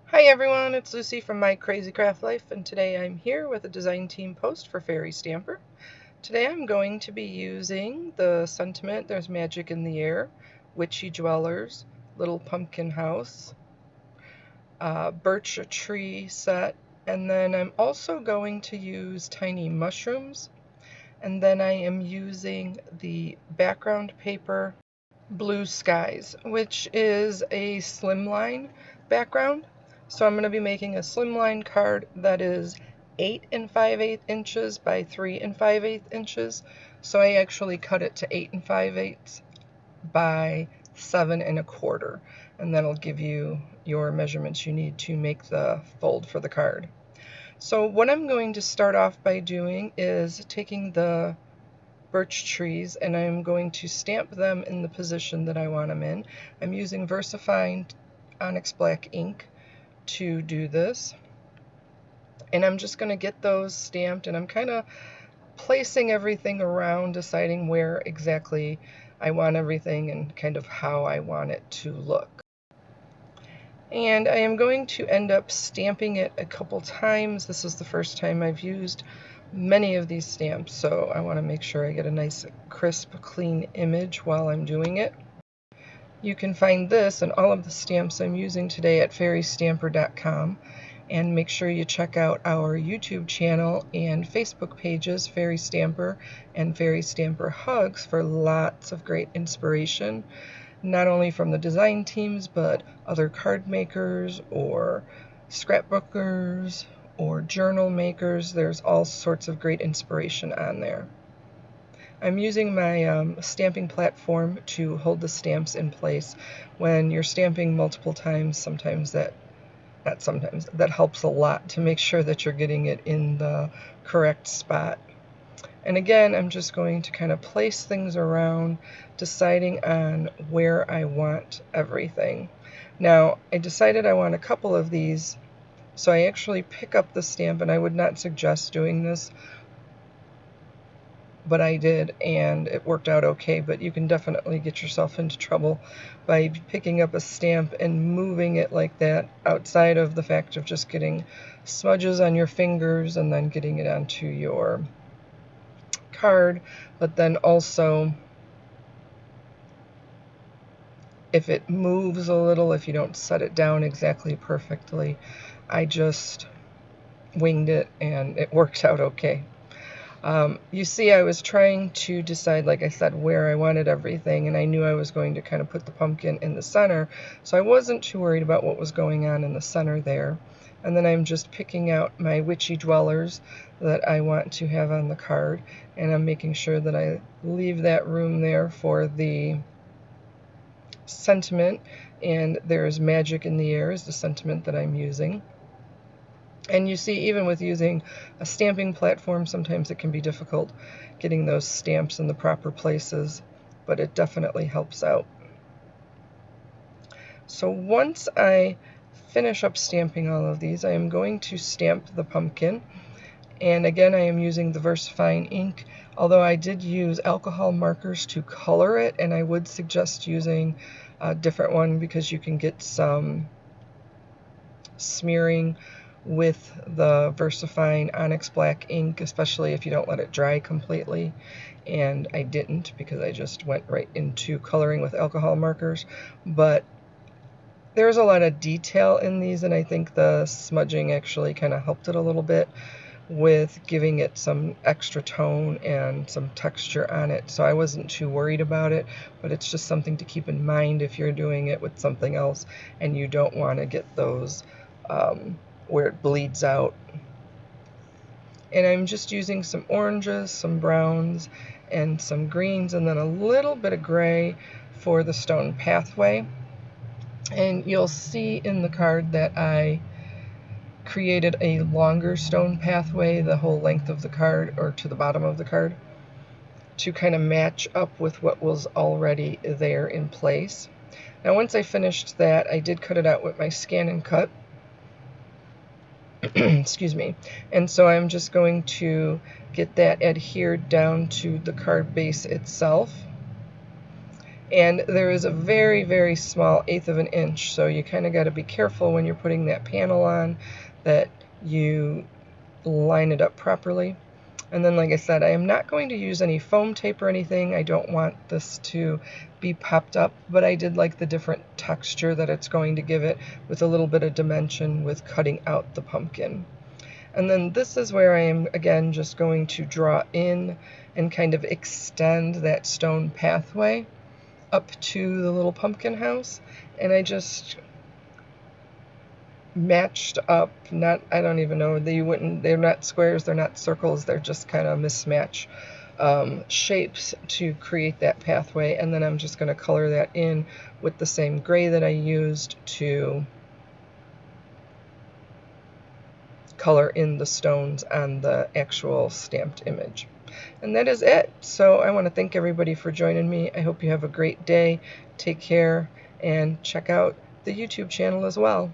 Hi everyone, it's Lucy from My Crazy Craft Life, and today I'm here with a design team post for Fairy Stamper. Today I'm going to be using the sentiment There's Magic in the Air, Witchy Dwellers, Little Pumpkin House, Birch Tree Set, and then I'm also going to use Tiny Mushrooms, and then I am using the background paper Blue Skies, which is a Slimline background. So I'm going to be making a Slimline card that is 8 5/8 inches by 3 5/8 inches. So I actually cut it to 8 5/8 by 7 1/4, and that'll give you your measurements you need to make the fold for the card. So what I'm going to start off by doing is taking the birch trees and I'm going to stamp them in the position that I want them in. I'm using VersaFine Onyx black ink to do this, and I'm just going to get those stamped, and I'm kind of placing everything around, deciding where exactly I want everything and kind of how I want it to look. And I am going to end up stamping it a couple times. This is the first time I've used many of these stamps, so I want to make sure I get a nice crisp, clean image while I'm doing it. You can find this and all of the stamps I'm using today at fairystamper.com, and make sure you check out our YouTube channel and Facebook pages, Fairy Stamper and Fairy Stamper Hugs, for lots of great inspiration, not only from the design teams, but other card makers or scrapbookers or journal makers. There's all sorts of great inspiration on there. I'm using my stamping platform to hold the stamps in place. When you're stamping multiple times, that helps a lot to make sure that you're getting it in the correct spot. And again, I'm just going to kind of place things around, deciding on where I want everything. Now, I decided I want a couple of these, so I actually pick up the stamp, and I would not suggest doing this, but I did, and it worked out okay. But you can definitely get yourself into trouble by picking up a stamp and moving it like that, outside of the fact of just getting smudges on your fingers and then getting it onto your card. But then also, if it moves a little, if you don't set it down exactly perfectly, I just winged it and it worked out okay. You see, I was trying to decide, like I said, where I wanted everything, and I knew I was going to kind of put the pumpkin in the center, so I wasn't too worried about what was going on in the center there. And then I'm just picking out my Witchy Dwellers that I want to have on the card, and I'm making sure that I leave that room there for the sentiment, and There's Magic in the Air is the sentiment that I'm using. And you see, even with using a stamping platform, sometimes it can be difficult getting those stamps in the proper places, but it definitely helps out. So once I finish up stamping all of these, I am going to stamp the pumpkin. And again, I am using the VersaFine ink, although I did use alcohol markers to color it, and I would suggest using a different one because you can get some smearing with the VersaFine Onyx black ink, especially if you don't let it dry completely. And I didn't, because I just went right into coloring with alcohol markers. But there's a lot of detail in these, and I think the smudging actually kind of helped it a little bit with giving it some extra tone and some texture on it. So I wasn't too worried about it, but it's just something to keep in mind if you're doing it with something else and you don't want to get those where it bleeds out. And I'm just using some oranges, some browns, and some greens, and then a little bit of gray for the stone pathway. And you'll see in the card that I created a longer stone pathway the whole length of the card, or to the bottom of the card, to kind of match up with what was already there in place. Now once I finished that, I did cut it out with my Scan and Cut. Excuse me. And so I'm just going to get that adhered down to the card base itself. And there is a very, very small 1/8 of an inch, so you kind of got to be careful when you're putting that panel on that you line it up properly. And then, like I said, I am not going to use any foam tape or anything. I don't want this to be popped up, but I did like the different texture that it's going to give it with a little bit of dimension with cutting out the pumpkin. And then this is where I am, again, just going to draw in and kind of extend that stone pathway up to the little pumpkin house. And I just matched up, I don't even know, they're not squares, they're not circles, they're just kind of mismatch shapes to create that pathway. And then I'm just going to color that in with the same gray that I used to color in the stones on the actual stamped image. And that is it. So I want to thank everybody for joining me. I hope you have a great day. Take care and check out the YouTube channel as well.